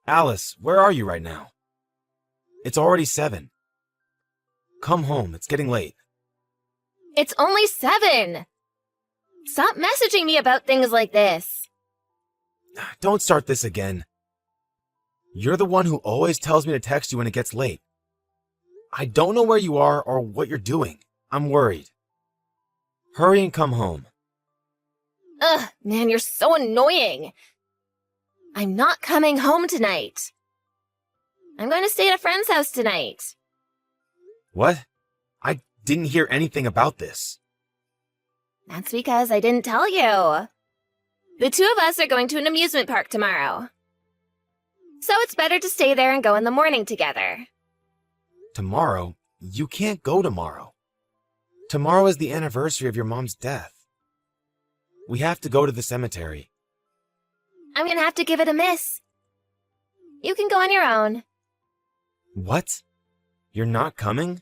Alice, where are you right now? It's already 7. Come home, it's getting late. It's only 7! Stop messaging me about things like this. Don't start this again. You're the one who always tells me to text you when it gets late. I don't know where you are or what you're doing. I'm worried. Hurry and come home. Ugh, man, you're so annoying. I'm not coming home tonight. I'm going to stay at a friend's house tonight. What? I didn't hear anything about this. That's because I didn't tell you. The two of us are going to an amusement park tomorrow. So it's better to stay there and go in the morning together. Tomorrow? You can't go tomorrow. Tomorrow is the anniversary of your mom's death. We have to go to the cemetery. I'm going to have to give it a miss. You can go on your own. What? You're not coming?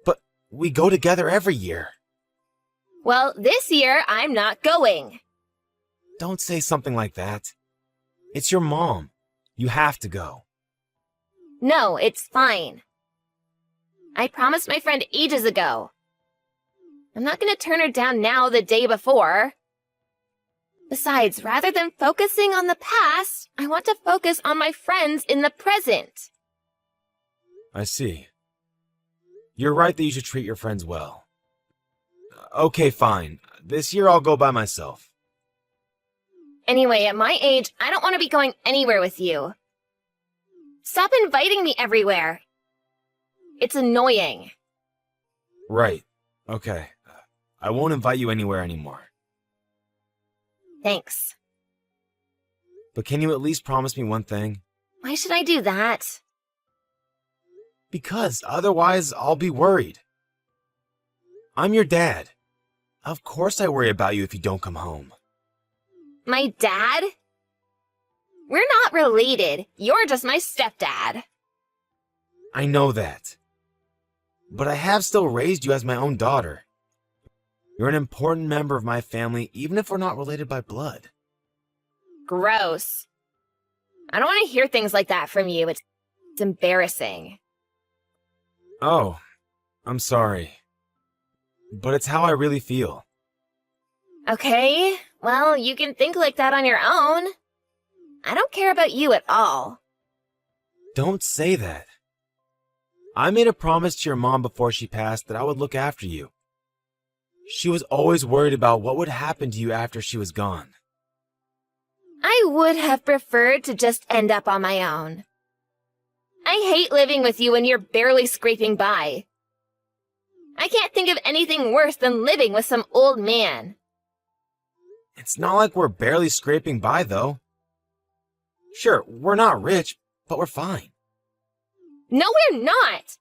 But we go together every year. Well, this year, I'm not going. Don't say something like that. It's your mom. You have to go. No, it's fine. I promised my friend ages ago. I'm not going to turn her down now the day before. Besides, rather than focusing on the past, I want to focus on my friends in the present. I see. You're right that you should treat your friends well. Okay, fine. This year I'll go by myself. Anyway, at my age, I don't want to be going anywhere with you. Stop inviting me everywhere. It's annoying. Right. Okay. I won't invite you anywhere anymore. Thanks. But can you at least promise me one thing? Why should I do that? Because otherwise I'll be worried. I'm your dad. Of course I worry about you if you don't come home. My dad? We're not related. You're just my stepdad. I know that. But I have still raised you as my own daughter. You're an important member of my family, even if we're not related by blood. Gross. I don't want to hear things like that from you. It's embarrassing. Oh, I'm sorry. But it's how I really feel. Okay, well, you can think like that on your own. I don't care about you at all. Don't say that. I made a promise to your mom before she passed that I would look after you. She was always worried about what would happen to you after she was gone. I would have preferred to just end up on my own. I hate living with you when you're barely scraping by. I can't think of anything worse than living with some old man. It's not like we're barely scraping by, though. Sure, we're not rich, but we're fine. No, we're not!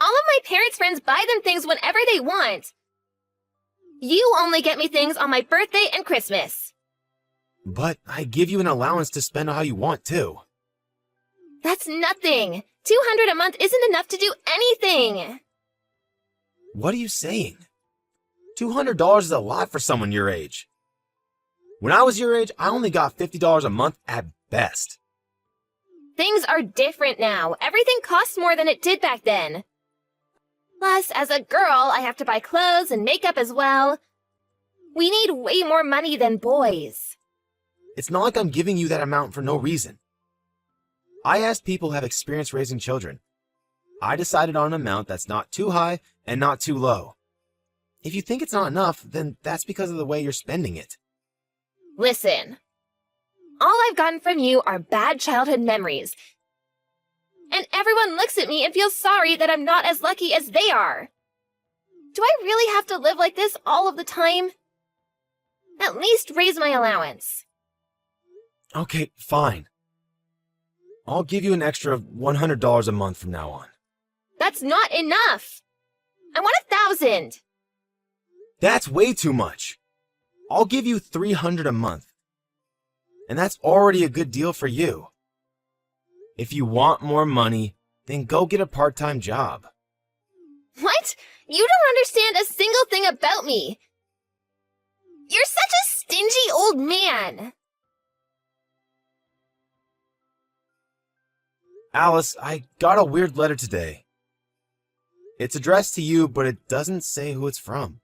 All of my parents' friends buy them things whenever they want. You only get me things on my birthday and Christmas. But I give you an allowance to spend how you want, too. That's nothing. $200 a month isn't enough to do anything. What are you saying? $200 is a lot for someone your age. When I was your age, I only got $50 a month at best. Things are different now. Everything costs more than it did back then. Plus, as a girl, I have to buy clothes and makeup as well. We need way more money than boys. It's not like I'm giving you that amount for no reason. I asked people who have experience raising children. I decided on an amount that's not too high and not too low. If you think it's not enough, then that's because of the way you're spending it. Listen, all I've gotten from you are bad childhood memories. And everyone looks at me and feels sorry that I'm not as lucky as they are. Do I really have to live like this all of the time? At least raise my allowance. Okay, fine. I'll give you an extra $100 a month from now on. That's not enough. I want 1,000. That's way too much. I'll give you $300 a month. And that's already a good deal for you. If you want more money, then go get a part-time job. What? You don't understand a single thing about me. You're such a stingy old man. Alice, I got a weird letter today. It's addressed to you, but it doesn't say who it's from.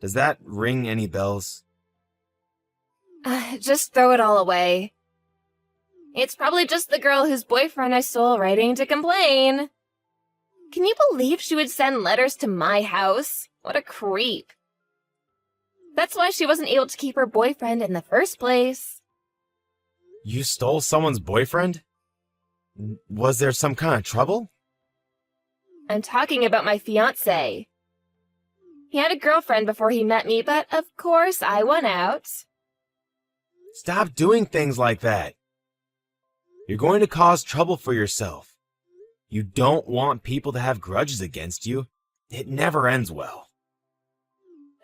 Does that ring any bells? Just throw it all away. It's probably just the girl whose boyfriend I stole writing to complain. Can you believe she would send letters to my house? What a creep. That's why she wasn't able to keep her boyfriend in the first place. You stole someone's boyfriend? Was there some kind of trouble? I'm talking about my fiancé. He had a girlfriend before he met me, but of course I won out. Stop doing things like that. You're going to cause trouble for yourself. You don't want people to have grudges against you. It never ends well.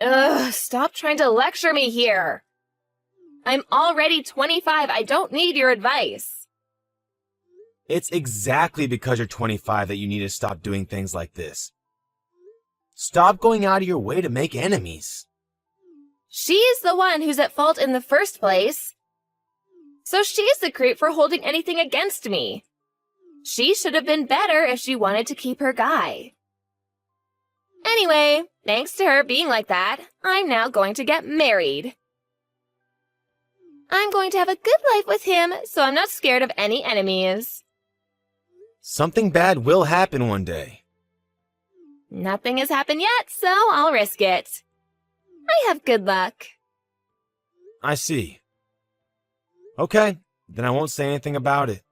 Ugh, stop trying to lecture me here. I'm already 25. I don't need your advice. It's exactly because you're 25 that you need to stop doing things like this. Stop going out of your way to make enemies. She's the one who's at fault in the first place. So she's the creep for holding anything against me. She should have been better if she wanted to keep her guy. Anyway, thanks to her being like that, I'm now going to get married. I'm going to have a good life with him, so I'm not scared of any enemies. Something bad will happen one day. Nothing has happened yet, so I'll risk it. I have good luck. I see. Okay, then I won't say anything about it.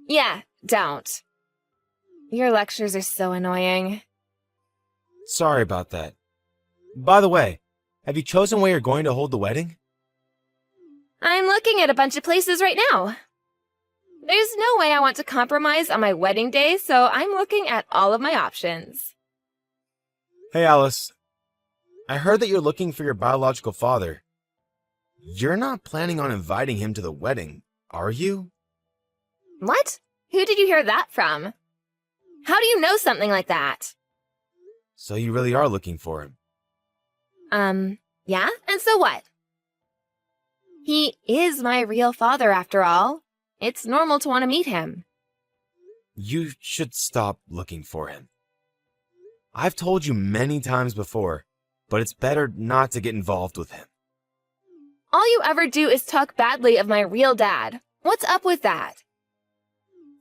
Yeah, don't. Your lectures are so annoying. Sorry about that. By the way, have you chosen where you're going to hold the wedding? I'm looking at a bunch of places right now. There's no way I want to compromise on my wedding day, so I'm looking at all of my options. Hey Alice, I heard that you're looking for your biological father. You're not planning on inviting him to the wedding, are you? What? Who did you hear that from? How do you know something like that? So you really are looking for him. Yeah? And so what? He is my real father after all. It's normal to want to meet him. You should stop looking for him. I've told you many times before, but it's better not to get involved with him. All you ever do is talk badly of my real dad. What's up with that?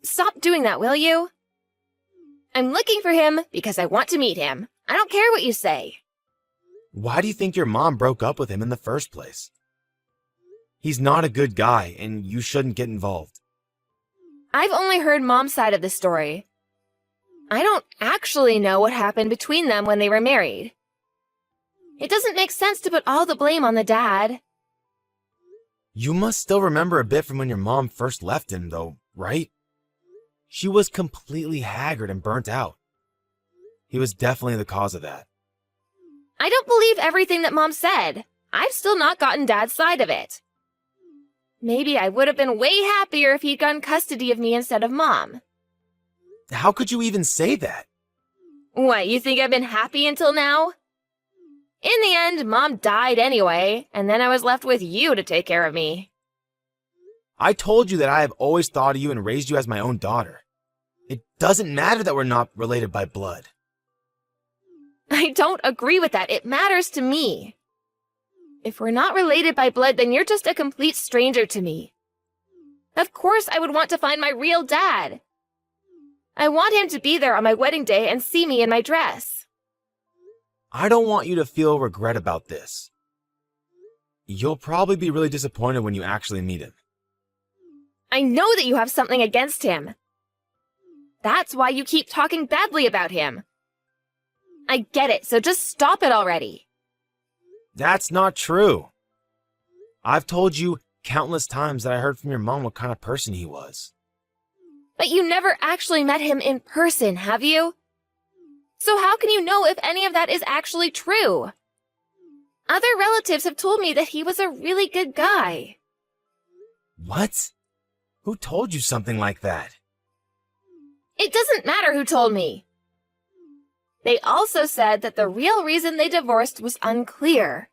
Stop doing that, will you? I'm looking for him because I want to meet him. I don't care what you say. Why do you think your mom broke up with him in the first place? He's not a good guy, and you shouldn't get involved. I've only heard Mom's side of the story. I don't actually know what happened between them when they were married. It doesn't make sense to put all the blame on the dad. You must still remember a bit from when your mom first left him, though, right? She was completely haggard and burnt out. He was definitely the cause of that. I don't believe everything that Mom said. I've still not gotten Dad's side of it. Maybe I would have been way happier if he'd gotten custody of me instead of Mom. How could you even say that? What, you think I've been happy until now? In the end, Mom died anyway, and then I was left with you to take care of me. I told you that I have always thought of you and raised you as my own daughter. It doesn't matter that we're not related by blood. I don't agree with that. It matters to me. If we're not related by blood, then you're just a complete stranger to me. Of course I would want to find my real dad. I want him to be there on my wedding day and see me in my dress. I don't want you to feel regret about this. You'll probably be really disappointed when you actually meet him. I know that you have something against him. That's why you keep talking badly about him. I get it, so just stop it already. That's not true. I've told you countless times that I heard from your mom what kind of person he was. But you never actually met him in person, have you? So how can you know if any of that is actually true? Other relatives have told me that he was a really good guy. What? Who told you something like that? It doesn't matter who told me. They also said that the real reason they divorced was unclear.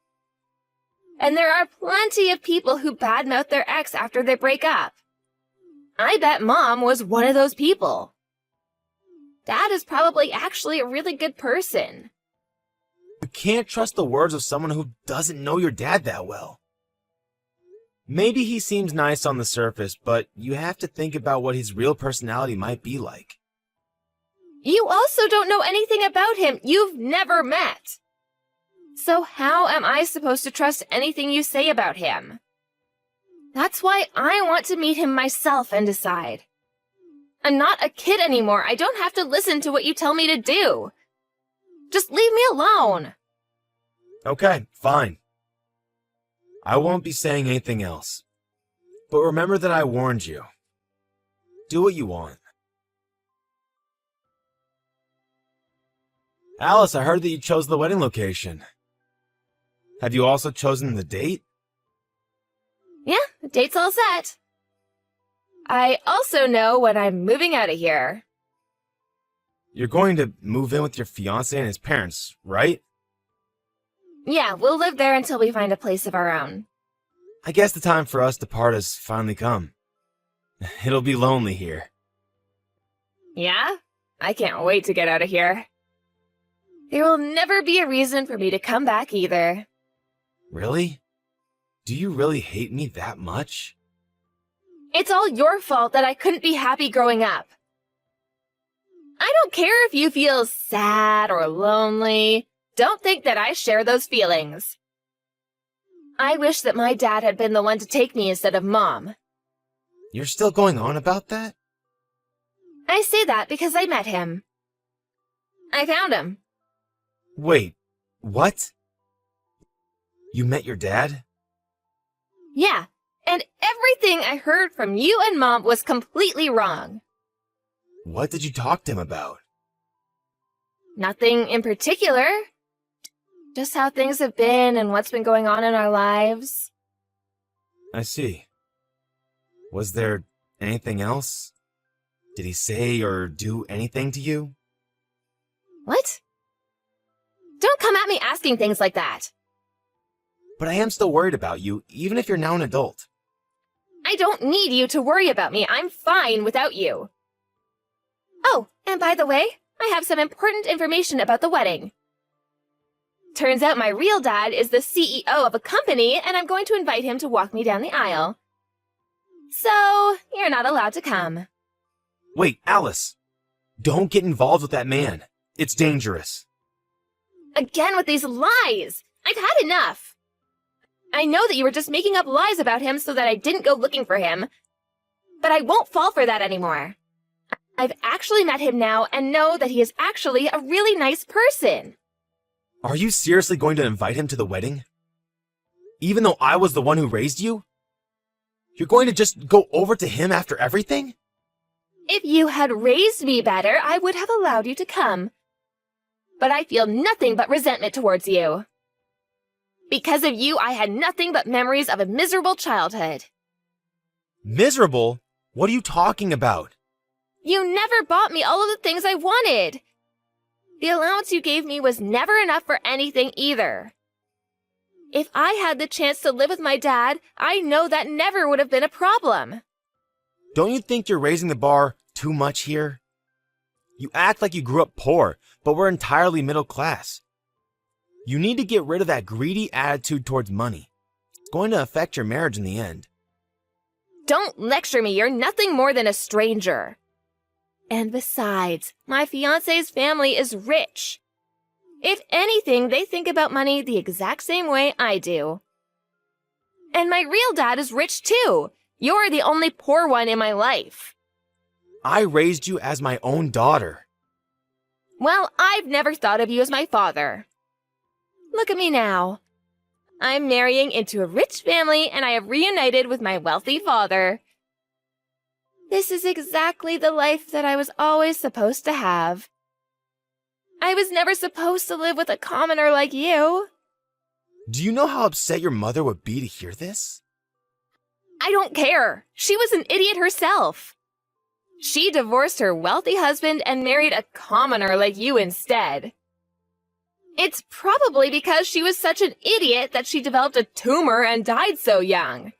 And there are plenty of people who badmouth their ex after they break up. I bet Mom was one of those people. Dad is probably actually a really good person. You can't trust the words of someone who doesn't know your dad that well. Maybe he seems nice on the surface, but you have to think about what his real personality might be like. You also don't know anything about him you've never met. So how am I supposed to trust anything you say about him? That's why I want to meet him myself and decide. I'm not a kid anymore. I don't have to listen to what you tell me to do. Just leave me alone. Okay, fine. I won't be saying anything else. But remember that I warned you. Do what you want. Alice, I heard that you chose the wedding location. Have you also chosen the date? Yeah, the date's all set. I also know when I'm moving out of here. You're going to move in with your fiancé and his parents, right? Yeah, we'll live there until we find a place of our own. I guess the time for us to part has finally come. It'll be lonely here. Yeah? I can't wait to get out of here. There will never be a reason for me to come back either. Really? Do you really hate me that much? It's all your fault that I couldn't be happy growing up. I don't care if you feel sad or lonely. Don't think that I share those feelings. I wish that my dad had been the one to take me instead of Mom. You're still going on about that? I say that because I met him. I found him. Wait, what? You met your dad? Yeah, and everything I heard from you and Mom was completely wrong. What did you talk to him about? Nothing in particular. Just how things have been and what's been going on in our lives. I see. Was there anything else? Did he say or do anything to you? What? Don't come at me asking things like that. But I am still worried about you, even if you're now an adult. I don't need you to worry about me. I'm fine without you. Oh, and by the way, I have some important information about the wedding. Turns out my real dad is the CEO of a company, and I'm going to invite him to walk me down the aisle. So, you're not allowed to come. Wait, Alice! Don't get involved with that man. It's dangerous. Again with these lies! I've had enough! I know that you were just making up lies about him so that I didn't go looking for him, but I won't fall for that anymore. I've actually met him now and know that he is actually a really nice person. Are you seriously going to invite him to the wedding? Even though I was the one who raised you? You're going to just go over to him after everything? If you had raised me better, I would have allowed you to come. But I feel nothing but resentment towards you. Because of you, I had nothing but memories of a miserable childhood. Miserable? What are you talking about? You never bought me all of the things I wanted. The allowance you gave me was never enough for anything either. If I had the chance to live with my dad, I know that never would have been a problem. Don't you think you're raising the bar too much here? You act like you grew up poor, but we're entirely middle class. You need to get rid of that greedy attitude towards money. It's going to affect your marriage in the end. Don't lecture me, you're nothing more than a stranger. And besides, my fiancé's family is rich. If anything, they think about money the exact same way I do. And my real dad is rich too. You're the only poor one in my life. I raised you as my own daughter. Well, I've never thought of you as my father. Look at me now. I'm marrying into a rich family and I have reunited with my wealthy father. This is exactly the life that I was always supposed to have. I was never supposed to live with a commoner like you. Do you know how upset your mother would be to hear this? I don't care. She was an idiot herself. She divorced her wealthy husband and married a commoner like you instead. It's probably because she was such an idiot that she developed a tumor and died so young.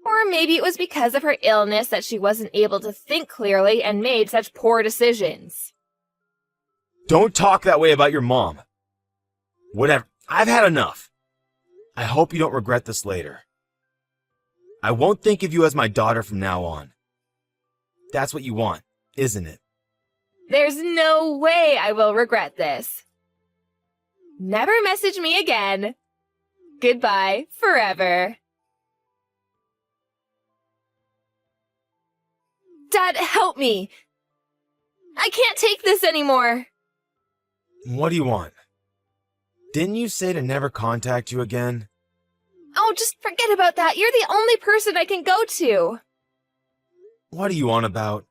Or Or maybe it was because of her illness that she wasn't able to think clearly and made such poor decisions. Don't talk that way about your mom. Whatever. I've had enough. I hope you don't regret this later. I won't think of you as my daughter from now on. That's what you want, isn't it? There's no way I will regret this. Never message me again. Goodbye forever. Dad, help me. I can't take this anymore. What do you want? Didn't you say to never contact you again? Oh, just forget about that. You're the only person I can go to. What are you on about?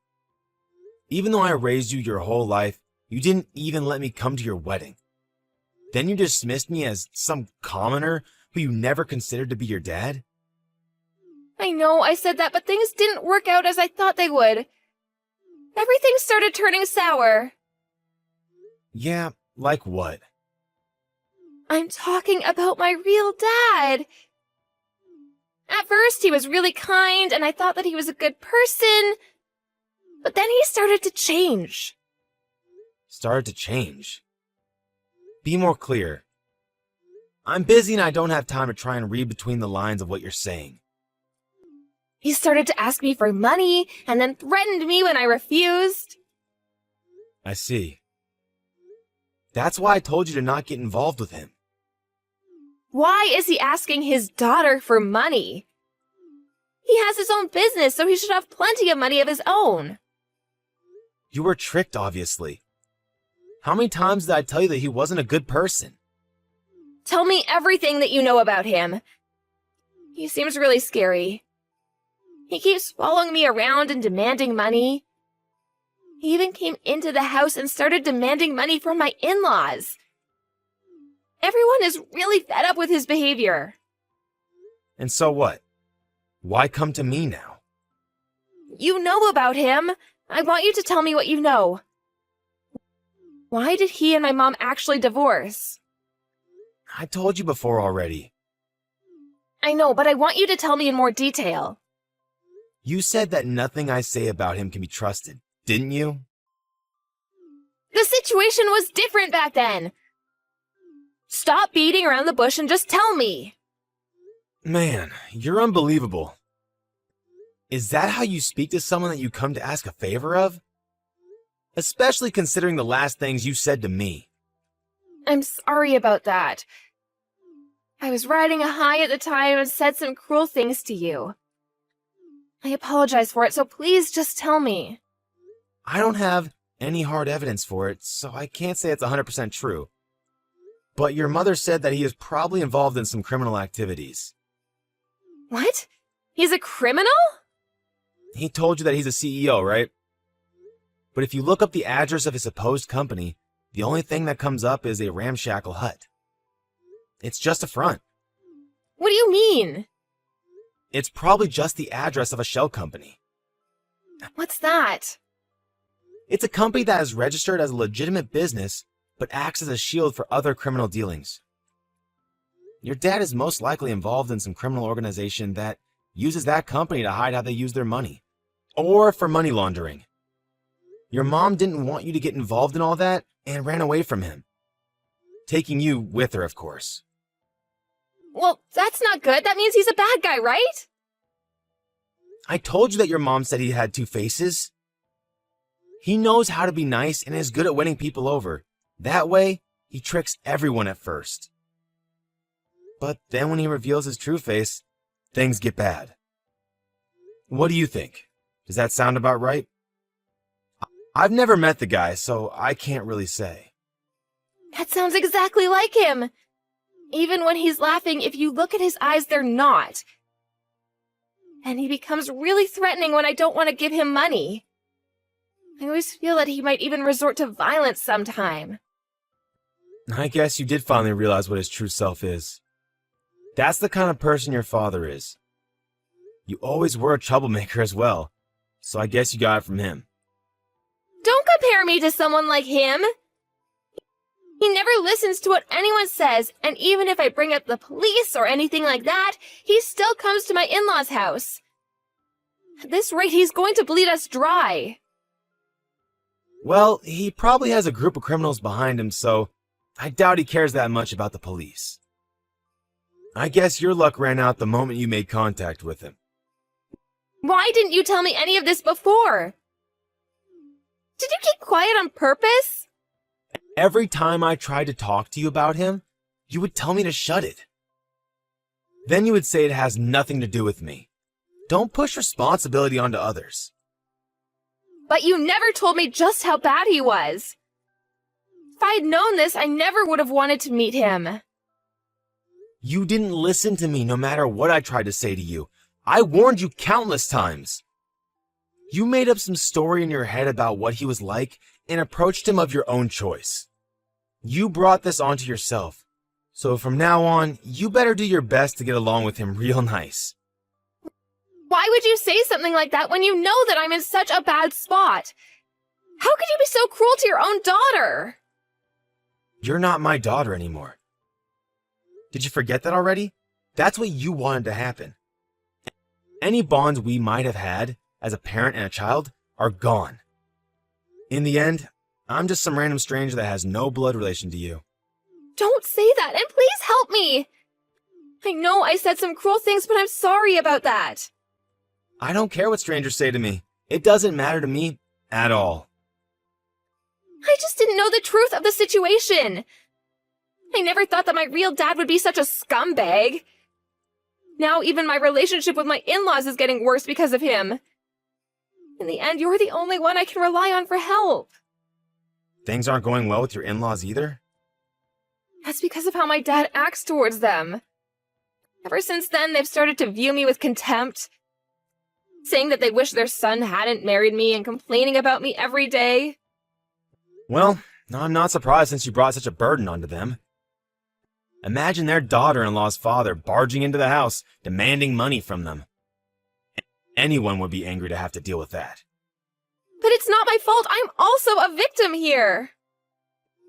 Even though I raised you your whole life, you didn't even let me come to your wedding. Then you dismissed me as some commoner who you never considered to be your dad? I know I said that, but things didn't work out as I thought they would. Everything started turning sour. Yeah, like what? I'm talking about my real dad. At first, he was really kind, and I thought that he was a good person. But then he started to change. Started to change? Be more clear. I'm busy and I don't have time to try and read between the lines of what you're saying. He started to ask me for money, and then threatened me when I refused. I see. That's why I told you to not get involved with him. Why is he asking his daughter for money? He has his own business, so he should have plenty of money of his own. You were tricked, obviously. How many times did I tell you that he wasn't a good person? Tell me everything that you know about him. He seems really scary. He keeps following me around and demanding money. He even came into the house and started demanding money from my in-laws. Everyone is really fed up with his behavior. And so what? Why come to me now? You know about him. I want you to tell me what you know. Why did he and my mom actually divorce? I told you before already. I know, but I want you to tell me in more detail. You said that nothing I say about him can be trusted, didn't you? The situation was different back then. Stop beating around the bush and just tell me. Man, you're unbelievable. Is that how you speak to someone that you come to ask a favor of? Especially considering the last things you said to me. I'm sorry about that. I was riding a high at the time and said some cruel things to you. I apologize for it, so please just tell me. I don't have any hard evidence for it, so I can't say it's 100% true. But your mother said that he is probably involved in some criminal activities. What? He's a criminal? He told you that he's a CEO, right? But if you look up the address of his supposed company, the only thing that comes up is a ramshackle hut. It's just a front. What do you mean? It's probably just the address of a shell company. What's that? It's a company that is registered as a legitimate business, but acts as a shield for other criminal dealings. Your dad is most likely involved in some criminal organization that uses that company to hide how they use their money, or for money laundering. Your mom didn't want you to get involved in all that and ran away from him. Taking you with her, of course. Well, that's not good. That means he's a bad guy, right? I told you that your mom said he had two faces. He knows how to be nice and is good at winning people over. That way, he tricks everyone at first. But then when he reveals his true face, things get bad. What do you think? Does that sound about right? I've never met the guy, so I can't really say. That sounds exactly like him. Even when he's laughing, if you look at his eyes, they're not. And he becomes really threatening when I don't want to give him money. I always feel that he might even resort to violence sometime. I guess you did finally realize what his true self is. That's the kind of person your father is. You always were a troublemaker as well, so I guess you got it from him. Don't compare me to someone like him. He never listens to what anyone says, and even if I bring up the police or anything like that, he still comes to my in-laws' house. At this rate, he's going to bleed us dry. Well, he probably has a group of criminals behind him, so I doubt he cares that much about the police. I guess your luck ran out the moment you made contact with him. Why didn't you tell me any of this before? Did you keep quiet on purpose? Every time I tried to talk to you about him, you would tell me to shut it. Then you would say it has nothing to do with me. Don't push responsibility onto others. But you never told me just how bad he was. If I had known this, I never would have wanted to meet him. You didn't listen to me no matter what I tried to say to you. I warned you countless times. You made up some story in your head about what he was like and approached him of your own choice. You brought this onto yourself. So from now on, you better do your best to get along with him real nice. Why would you say something like that when you know that I'm in such a bad spot? How could you be so cruel to your own daughter? You're not my daughter anymore. Did you forget that already? That's what you wanted to happen. Any bonds we might have had as a parent and a child are gone. In the end, I'm just some random stranger that has no blood relation to you. Don't say that, and please help me! I know I said some cruel things, but I'm sorry about that. I don't care what strangers say to me. It doesn't matter to me at all. I just didn't know the truth of the situation. I never thought that my real dad would be such a scumbag. Now even my relationship with my in-laws is getting worse because of him. In the end, you're the only one I can rely on for help. Things aren't going well with your in-laws either? That's because of how my dad acts towards them. Ever since then, they've started to view me with contempt, saying that they wish their son hadn't married me and complaining about me every day. Well, I'm not surprised since you brought such a burden onto them. Imagine their daughter-in-law's father barging into the house, demanding money from them. Anyone would be angry to have to deal with that. But it's not my fault. I'm also a victim here.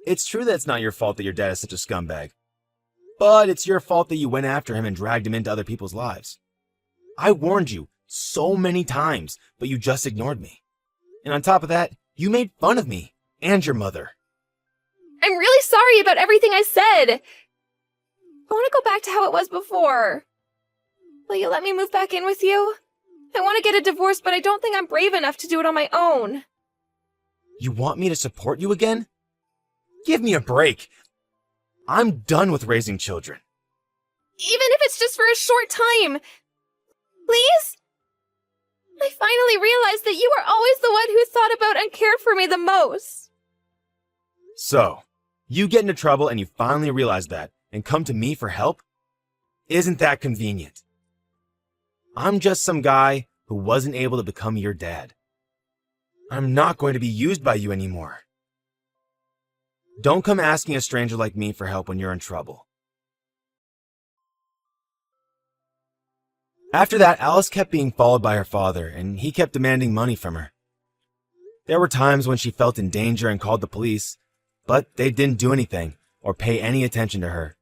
It's true that it's not your fault that your dad is such a scumbag. But it's your fault that you went after him and dragged him into other people's lives. I warned you so many times, but you just ignored me. And on top of that, you made fun of me and your mother. I'm really sorry about everything I said. I want to go back to how it was before. Will you let me move back in with you? I want to get a divorce, but I don't think I'm brave enough to do it on my own. You want me to support you again? Give me a break. I'm done with raising children. Even if it's just for a short time. Please? I finally realized that you were always the one who thought about and cared for me the most. So, you get into trouble and you finally realize that and come to me for help? Isn't that convenient? I'm just some guy who wasn't able to become your dad. I'm not going to be used by you anymore. Don't come asking a stranger like me for help when you're in trouble. After that, Alice kept being followed by her father, and he kept demanding money from her. There were times when she felt in danger and called the police, but they didn't do anything or pay any attention to her.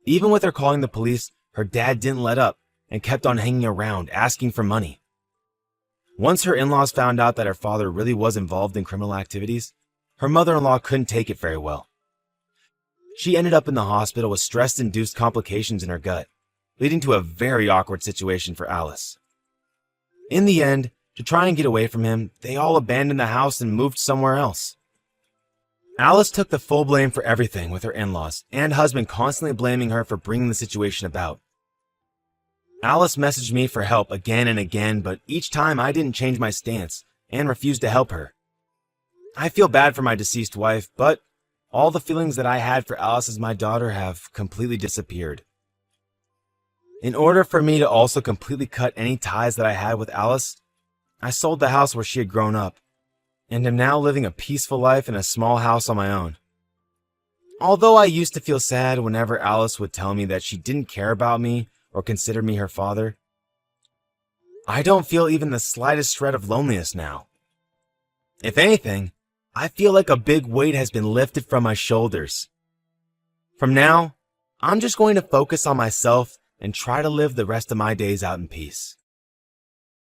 Even with her calling the police, her dad didn't let up and kept on hanging around, asking for money. Once her in-laws found out that her father really was involved in criminal activities, her mother-in-law couldn't take it very well. She ended up in the hospital with stress-induced complications in her gut, leading to a very awkward situation for Alice. In the end, to try and get away from him, they all abandoned the house and moved somewhere else. Alice took the full blame for everything with her in-laws and husband constantly blaming her for bringing the situation about. Alice messaged me for help again and again, but each time I didn't change my stance and refused to help her. I feel bad for my deceased wife, but all the feelings that I had for Alice as my daughter have completely disappeared. In order for me to also completely cut any ties that I had with Alice, I sold the house where she had grown up, and am now living a peaceful life in a small house on my own. Although I used to feel sad whenever Alice would tell me that she didn't care about me or consider me her father, I don't feel even the slightest shred of loneliness now. If anything, I feel like a big weight has been lifted from my shoulders. From now, I'm just going to focus on myself and try to live the rest of my days out in peace.